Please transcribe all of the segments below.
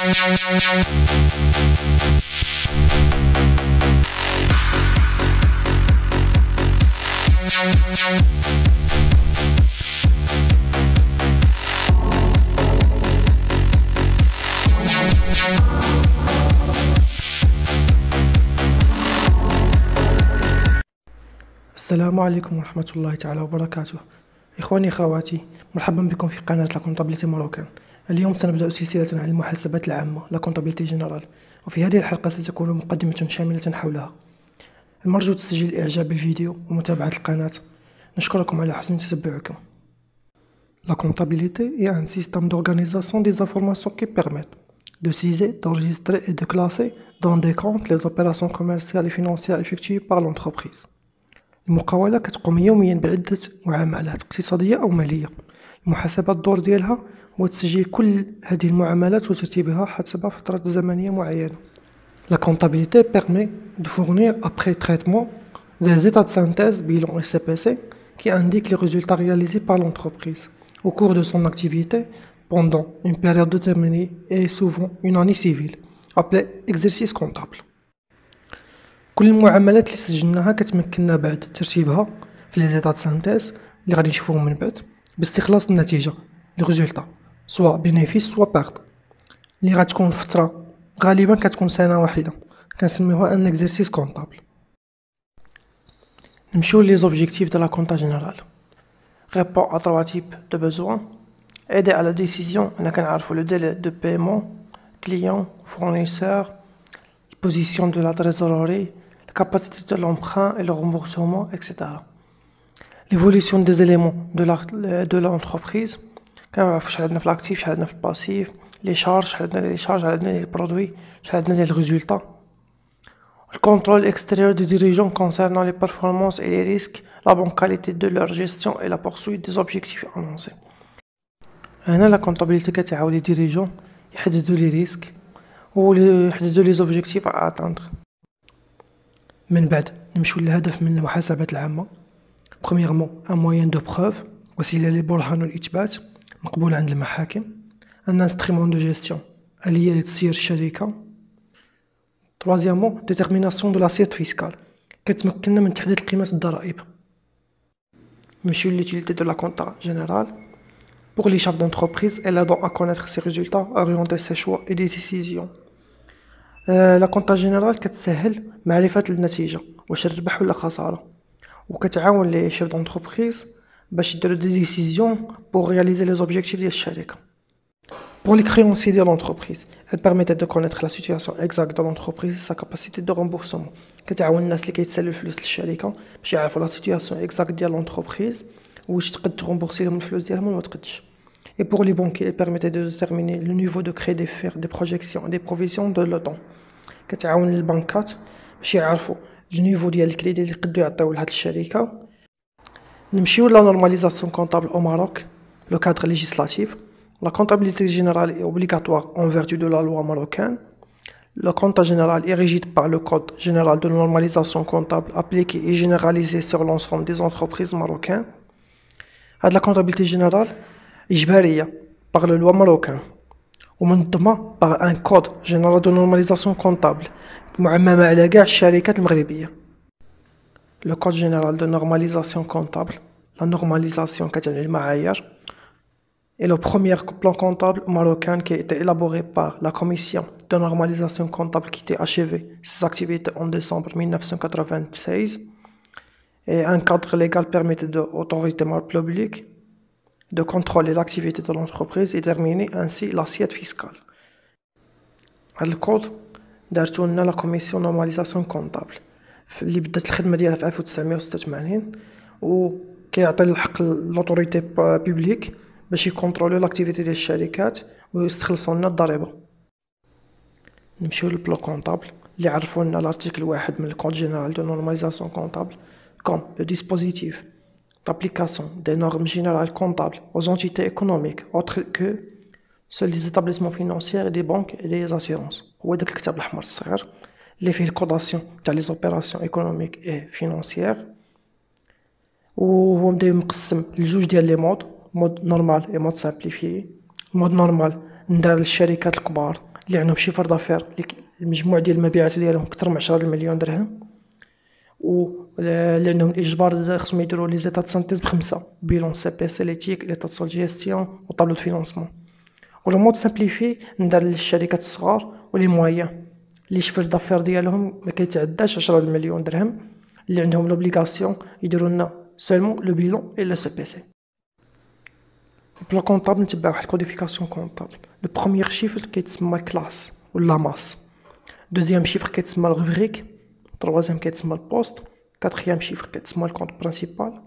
السلام عليكم ورحمة الله تعالى وبركاته. إخواني خواتي، مرحبا بكم في قناة لا كونطابيلتي ماروكان. اليوم سنبدأ سلسلة عن المحاسبات العامة لا كونطابيلتي جينيرال، وفي هذه الحلقة ستكون مقدمة شاملة حولها. المرجو تسجيل الإعجاب بالفيديو ومتابعة القناة. نشكركم على حسن تتبعكم. La comptabilité est un système d'organisation des informations qui permettent de ciser, d'enregistrer et de classer dans des comptes les opérations commerciales et financières effectuées par l'entreprise. المقاولة كتقوم يوميا بعدة معاملات اقتصادية أو مالية. المحاسبة الدور ديالها هو تسجيل كل هذه المعاملات وترتيبها حسب فترة زمنية معينة. La comptabilité permet de fournir après traitement des états de synthèse, bilan et CPC qui indiquent les résultats réalisés par l'entreprise au cours de son activité pendant une période déterminée et souvent une année civile, appelée exercice comptable. كل المعاملات اللي سجلناها كتمكننا بعد ترتيبها في لي زيتا د سانتيز اللي غادي نشوفوهم من بعد باستخلاص النتيجه لي ريزولطا سوا بينيفيس سوا بيرد اللي غتكون فتره غالبا كتكون سنه واحده كنسميوها ان اكزرسيس كونطابل. نمشيو لي زوبجيكتيف دو لا كونطا جينيرال. répond à trois types de besoins. aider à la décision, انا كنعرفوا le délai de paiement, client, fournisseur, position de la trésorerie, la capacité de l'emprunt et le remboursement, etc. L'évolution des éléments de l'entreprise, l'actif, le passif, les charges, les produits, les résultats. Le contrôle extérieur des dirigeants concernant les performances et les risques, la bonne qualité de leur gestion et la poursuite des objectifs annoncés. هنا la comptabilité كتعاون les dirigeants يحددوا les risques ويحددوا les objectifs à atteindre. من بعد نمشيو للهدف من المحاسبات العامة. premièrement un moyen de preuve، وسيلة للبرهان والإثبات مقبول عند المحاكم. un instrument de gestion، آلية لتسيير الشركة. troisièmement détermination de l'assiette fiscale، كتمكننا من تحديد قيمة الضرائب. نمشيو للutilité de la compta générale. pour les chefs d'entreprise et l'aidant à connaître ses résultats, orienter ses choix et des décisions. La compta générale كتسهل معرفة النتيجة واش ربح ولا خسارة، وكتعاون les chefs d'entreprise باش يديروا des décisions pour réaliser les objectifs ديال الشركة. Pour les créanciers de l'entreprise, elle permettait de connaître la situation exacte de l'entreprise et sa capacité de remboursement. كتعاون الناس اللي كيتسالوا الفلوس للشركة باش يعرفوا la situation exacte ديال l'entreprise واش تقد تغمبورسي لهم الفلوس ديالهم ولا ما تقدش. Et pour les banquiers, elle permettait de déterminer le niveau de crédit, de faire des projections et des provisions de le temps. كتعاون البنكات باش يعرفوا النيفو ديال الكريدي اللي يقدروا يعطيو لهاد الشركه. نمشيو لا نورماليزاسيون كونطابل au Maroc, le cadre législatif. La comptabilité générale est obligatoire en vertu de la loi marocaine. Le compte général est régi par le Code général de normalisation comptable appliqué et généralisé sur l'ensemble des entreprises marocaines. La comptabilité générale إجبارية par la loi marocaine ومنظمة par un code général de normalisation comptable معممة على كاع الشركات المغربية. Le code général de normalisation comptable, la normalisation كتعني المعايير, est le premier plan comptable marocain qui a été élaboré par la commission de normalisation comptable qui était achevée ses activités en décembre 1996 et un cadre légal permettait aux autorités publiques de contrôler l'activité de l'entreprise et déterminer ainsi l'assiette fiscale. هذا الكود دارتو لنا لا كوميسيون نورماليزاسيون كونطابل اللي بدات الخدمه ديالها في 1986 وكيعطي الحق لوطوريتي بوبليك باش يكونتروليو لاكتيفيتي ديال الشركات ويستخلصوا لنا الضريبه. نمشيو للبلان كونطابل اللي عرفوا لنا الارتيكل 1 من الكود جينيرال دو نورماليزاسيون كونطابل comme le dispositif d'application des normes générales comptables aux entités économiques autres que seuls les établissements financiers et des banques et des assurances. هو داك الكتاب الأحمر الصغير اللي فيه الكوداسيون تاع لي زوبيراسيون ايكونوميك اي فينانسيير وهو مقسم لجوج ديال لي مود نورمال اي مود سامبليفيي. مود نورمال ندار للشركات الكبار اللي عندهم شيفر دافير المجموع ديال المبيعات ديالهم اكثر من 10 مليون درهم، واللي عندهم الاجبار خصهم يديروا لي زيتا سانتيز ب5 بيلون سي بي سي ليتيك ليطا دو جيستيون وطابلو دو فينانسمون. ولا مود سامبليفي ندار للشركات الصغار ولي مويان اللي شفر دافير ديالهم ما كيتعداش 10 مليون درهم، اللي عندهم لوبليغاسيون يديروا لنا سولمون لو بيلون اي لو سي بي سي. بلا كونطابل نتبع واحد كوديفيكاسيون كونطابل. لو بروميير شيفر كيتسمى كلاس ولا ماس، دوزيام شيفر كيتسمى الروبريك، تروازيام كيتسمى البوست، كاتريام شيفر كيتسمى الكونط برينسيبال.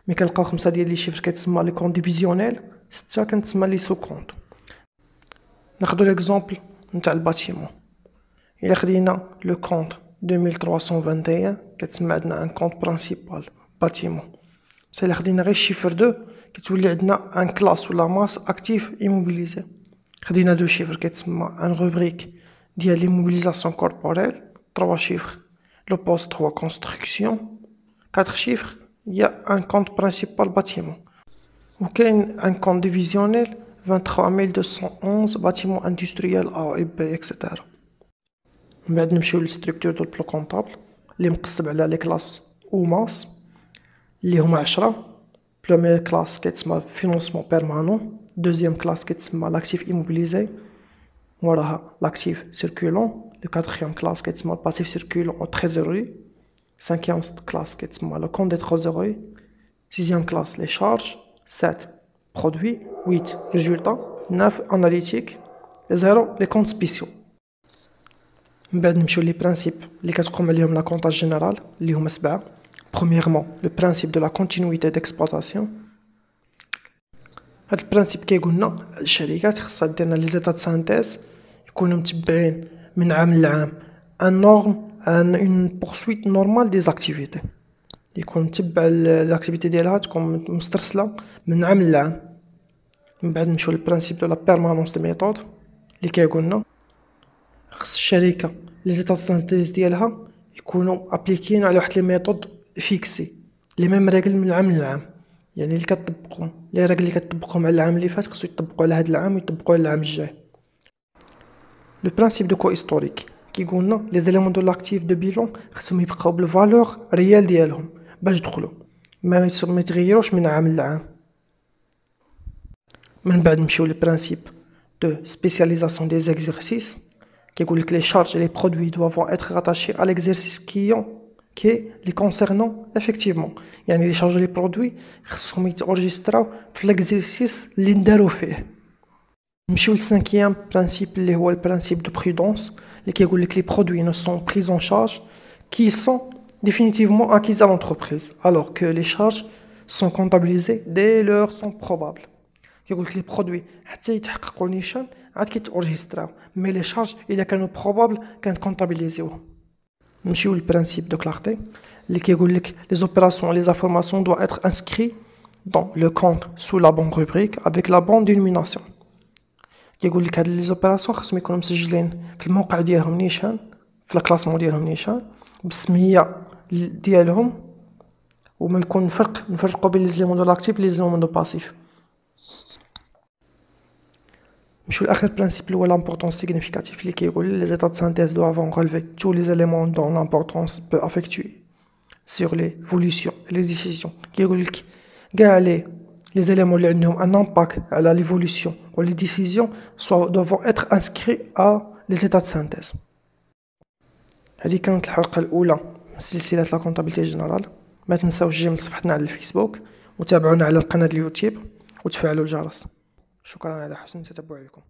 مي كنلقاو 5 ديال لي شيفر كيتسمى لي كونط ديفيزيونيل، 6 كنتسمى لي سو كونط. ناخدو ليكزامبل نتاع الباتيمون. إلا خدينا لو كونط 2321 كتسمى عندنا ان كونط برينسيبال باتيمون. بصح إلا خدينا غير الشيفر 2 كتولي عندنا ان كلاس ولا ماس اكتيف ايموبيليزي. خدينا 2 شيفر كيتسمى ان روبريك ديال ليموبيليزاسيون كوربوريل، 3 شيفر لو بوست هو كونستركسيون، 4 شيفر يا ان كونط برينسيبال باتيمون. وكاين ان كونط ديفيزيونيل 23211 باتيمون اندستريال ا اي بي اكسيتيرا. من بعد نمشيو للستركتور دو البلو كونطابل اللي مقسم على لي كلاس او ماس اللي هما 10. بروميير كلاس كيتسمى فينانسمون بيرمانون، دوزيام كلاس كيتسمى لاكتيف ايموبيليزي، وراها لاكتيف سيركولون، لو كاتريام كلاس كيتسمى الباسيف سيركولون او تريزوري، سانكيام كلاس كيتسمى لو كون دي تريزوري، سيزيام كلاس لي شارج، 7 برودوي، 8 ريزولتا، 9 اناليتيك، 0 لي كونت سبيسيو. من بعد نمشيو لي برانسيب اللي كتقوم عليهم لا كونطاج جينيرال اللي هما 7. Premièrement, le principe de la continuité d'exploitation. هاد البرانسيب كيقولنا الشركات خصها دير لنا لي زيتا سانتيز يكونوا متبعين من عام لعام ان نورم اون بورسويت نورمال دي زاكتيفيتي، يكون متبع الاكتيفيتي ديالها تكون مسترسله من عام لعام. من بعد نمشيو للبرانسيب دو لا بيرمانونس دو ميثود اللي كيقولنا خص الشركه لي زيتا سانتيز ديالها يكونوا ابليكين على واحد لي ميثود فيكسي لي ميم ريغل من العام للعام، يعني اللي كتطبقوا لي ريغل اللي كتطبقهم على العام اللي فات خصو يطبقوا على هذا العام ويطبقوا على العام الجاي. لو برانسيب دو كو هيستوريك كيقولنا لي زيليمون دو لاكتيف دو بيلون خصهم يبقاو بالفالور ريال ديالهم باش يدخلوا ما يتغيروش من عام لعام. من بعد نمشيو لو برانسيب دو سبيسياليزاسيون دي زيكزيرسيس كيقول لك لي شارج لي برودوي دوفون اتر راتاشي ا ليكزيرسيس كي لي كونسيرنون افيكتيفمون، يعني لي شارج لي برودوي خصهم يتورجستراو في ليكزيرسيس اللي ندارو فيه. نمشيو للسانكيام برانسيب اللي هو البرانسيب دو برودونس اللي كيقول لك لي برودوي نو سون بريز اون شارج كي سون définitivement acquises à l'entreprise alors que les charges sont comptabilisées dès lors sont probables. كيقول لك لي برودوي حتى يتحققوا نيشان عاد كيتورجستراو، مي لي شارج الا كانوا بروبابل كانت كونطابيليزيوهم. نمشيو للبرانسيب دو كلارتي اللي كيقول لك لي زوبيراسيون لي انفورماسيون doivent être inscrits dans le compte sous la bonne rubrique avec la bonne dénomination. كيقول لك هاد لي زوبيراسيون خصهم يكونوا مسجلين في الموقع ديالهم نيشان، في الكلاسمون ديالهم نيشان بالسميه ديالهم، وما يكون نفرقوا بين لي زيليمون دو لاكتيف لي زيليمون دو باسيف. نمشيو لاخر برانسيب اللي هو لامبورطونس سيغنيفيكاتيف اللي كيقول لي زيتا دو سانتيز doivent relever tous les éléments dont l'importance peut affectuer sur l'évolution et les décisions. كيقول لك كاع لي زيليمون اللي عندهم ان امباكت على ليفولوسيون و لي ديسيزيون doivent être inscrits à les états de synthèse. هذه كانت الحلقه الاولى من سلسله لا كونطابيلتي جينيرال. ما تنساوش تجيو من صفحتنا على الفيسبوك وتابعونا على القناه اليوتيوب وتفعلوا الجرس. شكرا على حسن تتبعكم.